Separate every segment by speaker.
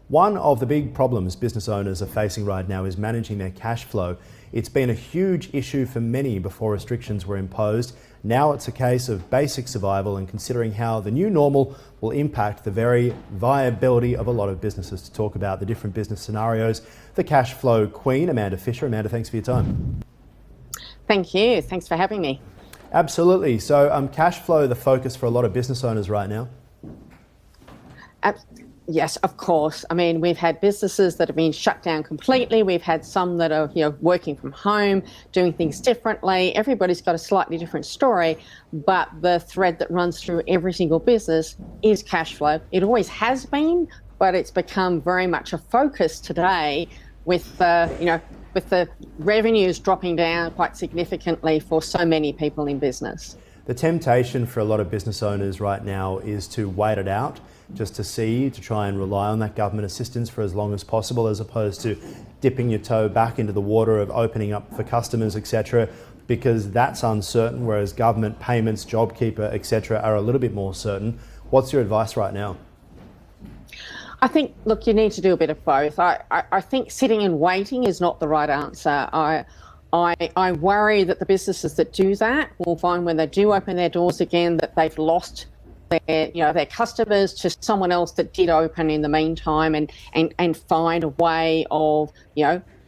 Speaker 1: One of the big problems business owners are facing right now is managing their cash flow. It's been a huge issue for many before restrictions were imposed. Now it's a case of basic survival and considering how the new normal will impact the very viability of a lot of businesses. To talk about the different business scenarios, the cash flow queen, Amanda Fisher. Amanda, thanks for your time.
Speaker 2: Thank you. Thanks for having me.
Speaker 1: Absolutely. So cash flow, the focus for a lot of business owners right now?
Speaker 2: Yes, of course. I mean, we've had businesses that have been shut down completely. We've had some that are, working from home, doing things differently. Everybody's got a slightly different story, but the thread that runs through every single business is cash flow. It always has been, but it's become very much a focus today with the revenues dropping down quite significantly for so many people in business.
Speaker 1: The temptation for a lot of business owners right now is to wait it out, just to try and rely on that government assistance for as long as possible, as opposed to dipping your toe back into the water of opening up for customers, etc., because that's uncertain, whereas government payments, JobKeeper, etc., are a little bit more certain. What's your advice right now?
Speaker 2: I think, look, you need to do a bit of both. I think sitting and waiting is not the right answer. I worry that the businesses that do that will find when they do open their doors again that they've lost their customers to someone else that did open in the meantime, and find a way of,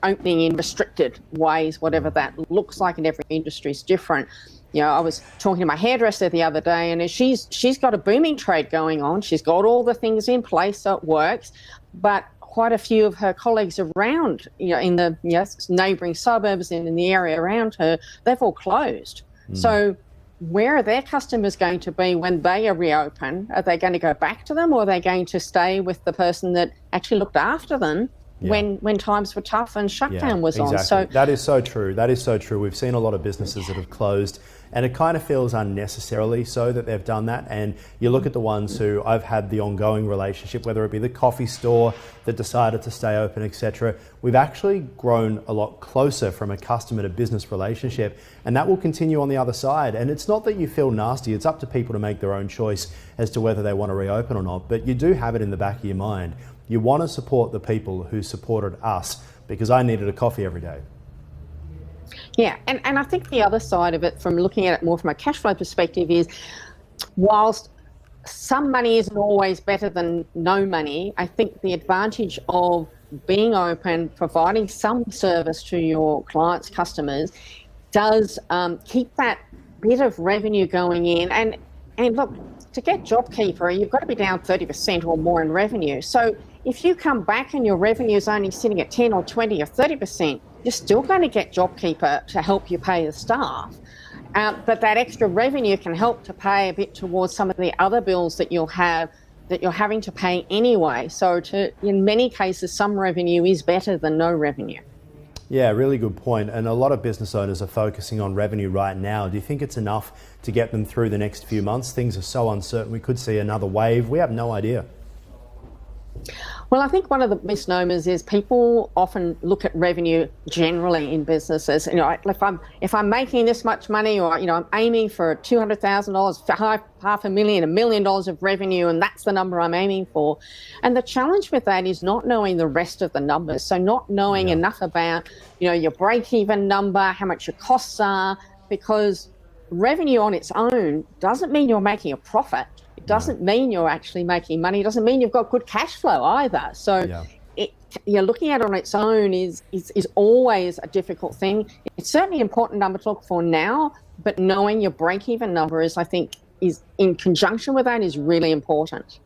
Speaker 2: opening in restricted ways, whatever that looks like, and every industry is different. I was talking to my hairdresser the other day, and she's got a booming trade going on. She's got all the things in place, so it works, but quite a few of her colleagues around, in the neighbouring suburbs and in the area around her, they've all closed. So where are their customers going to be when they reopen? Are they going to go back to them, or are they going to stay with the person that actually looked after them when times were tough and shutdown was on?
Speaker 1: So that is so true. That is so true. We've seen a lot of businesses that have closed, and it kind of feels unnecessarily so that they've done that. And you look at the ones who I've had the ongoing relationship, whether it be the coffee store that decided to stay open, etc. We've actually grown a lot closer from a customer to business relationship, and that will continue on the other side. And it's not that you feel nasty. It's up to people to make their own choice as to whether they want to reopen or not. But you do have it in the back of your mind. You want to support the people who supported us, because I needed a coffee every day.
Speaker 2: Yeah, and I think the other side of it, from looking at it more from a cash flow perspective, is whilst some money isn't always better than no money, I think the advantage of being open, providing some service to your clients, customers, does keep that bit of revenue going in. And look, to get JobKeeper, you've got to be down 30% or more in revenue. So if you come back and your revenue is only sitting at 10 or 20 or 30%, you're still going to get JobKeeper to help you pay the staff. But that extra revenue can help to pay a bit towards some of the other bills that you'll have, that you're having to pay anyway. So in many cases, some revenue is better than no revenue.
Speaker 1: Yeah, really good point. And a lot of business owners are focusing on revenue right now. Do you think it's enough to get them through the next few months? Things are so uncertain. We could see another wave. We have no idea.
Speaker 2: Well, I think one of the misnomers is people often look at revenue generally in businesses. If I'm making this much money, or I'm aiming for $200,000, $500,000, $1 million of revenue, and that's the number I'm aiming for. And the challenge with that is not knowing the rest of the numbers. So not knowing enough about your break-even number, how much your costs are, because revenue on its own doesn't mean you're making a profit. It doesn't mean you're actually making money. It doesn't mean you've got good cash flow either. So looking at it on its own is always a difficult thing. It's certainly an important number to look for now, but knowing your break-even number is in conjunction with that is really important.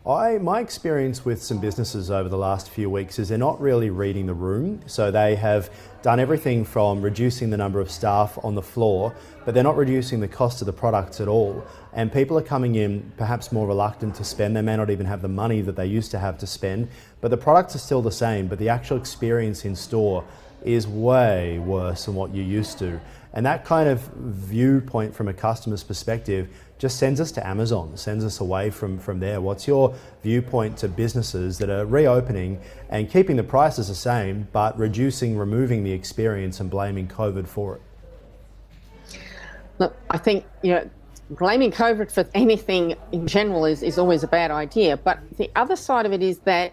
Speaker 1: My experience with some businesses over the last few weeks is they're not really reading the room. So they have done everything from reducing the number of staff on the floor, but they're not reducing the cost of the products at all. And people are coming in perhaps more reluctant to spend. They may not even have the money that they used to have to spend, but the products are still the same, but the actual experience in store is way worse than what you used to. And that kind of viewpoint from a customer's perspective just sends us to Amazon, sends us away from there. What's your viewpoint to businesses that are reopening and keeping the prices the same, but removing the experience and blaming COVID for it?
Speaker 2: Look, I think, blaming COVID for anything in general is always a bad idea. But the other side of it is that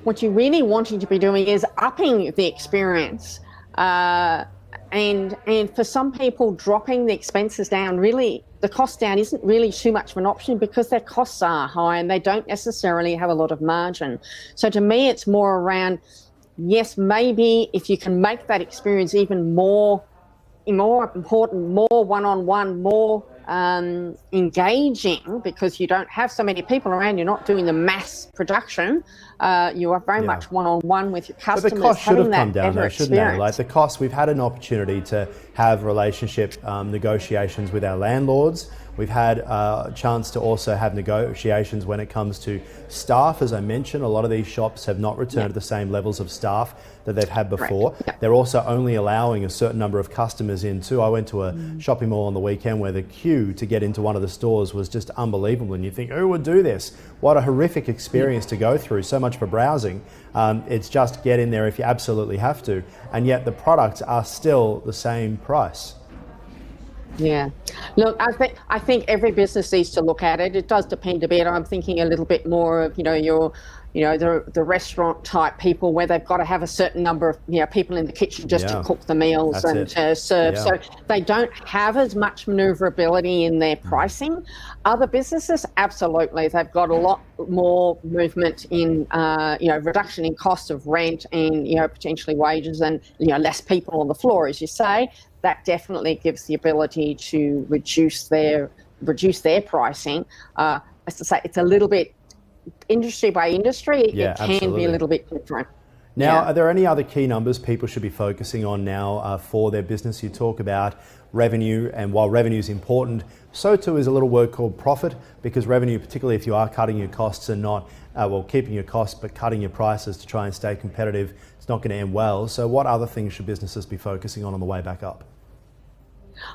Speaker 2: what you're really wanting to be doing is upping the experience. And for some people, dropping the expenses down, really, the cost down isn't really too much of an option because their costs are high and they don't necessarily have a lot of margin. So to me, it's more around, yes, maybe if you can make that experience even more important, more one-on-one, more engaging, because you don't have so many people around, you're not doing the mass production, you are very much one-on-one with your customers.
Speaker 1: But the cost should have come down though, shouldn't they? Like the cost, we've had an opportunity to have relationship negotiations with our landlords. We've had a chance to also have negotiations when it comes to staff. As I mentioned, a lot of these shops have not returned to the same levels of staff that they've had before. They're also only allowing a certain number of customers in too. I went to a shopping mall on the weekend where the queue to get into one of the stores was just unbelievable. And you think, who would do this? What a horrific experience to go through. So much for browsing. It's just get in there if you absolutely have to. And yet the products are still the same price.
Speaker 2: Yeah. Look, I think every business needs to look at it. It does depend a bit. I'm thinking a little bit more of, the restaurant type people where they've got to have a certain number of, people in the kitchen just to cook the meals and to serve. So they don't have as much maneuverability in their pricing. Other businesses, absolutely. They've got a lot more movement in, reduction in cost of rent and, potentially wages and, less people on the floor, as you say. That definitely gives the ability to reduce their pricing. As I say, it's a little bit industry by industry. It can be a little bit different.
Speaker 1: Now, are there any other key numbers people should be focusing on now for their business? You talk about revenue, and while revenue is important, so too is a little word called profit, because revenue, particularly if you are cutting your costs and not, keeping your costs, but cutting your prices to try and stay competitive, it's not going to end well. So what other things should businesses be focusing on the way back up?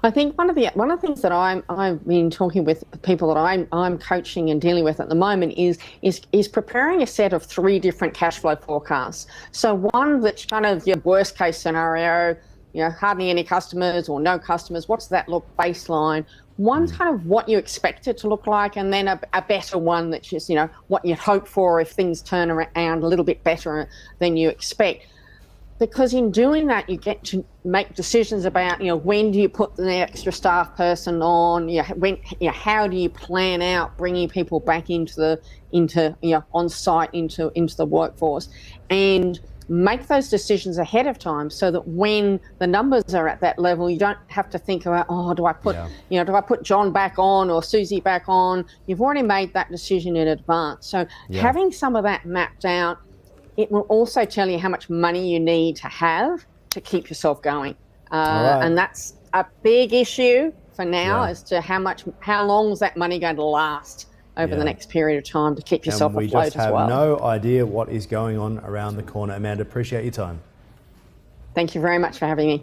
Speaker 2: I think one of the things that I've been talking with people that I'm coaching and dealing with at the moment is preparing a set of 3 different cash flow forecasts. So one that's kind of your worst case scenario, hardly any customers or no customers. What's that look baseline? One's kind of what you expect it to look like, and then a better one that's just what you'd hope for if things turn around a little bit better than you expect. Because in doing that, you get to make decisions about, when do you put the extra staff person on? How do you plan out bringing people back into on site into the workforce, and make those decisions ahead of time so that when the numbers are at that level, you don't have to think about, do I put John back on or Susie back on? You've already made that decision in advance. So having some of that mapped out. It will also tell you how much money you need to have to keep yourself going. And that's a big issue for now as to how long is that money going to last over the next period of time to keep yourself afloat as well.
Speaker 1: We just have no idea what is going on around the corner. Amanda, appreciate your time.
Speaker 2: Thank you very much for having me.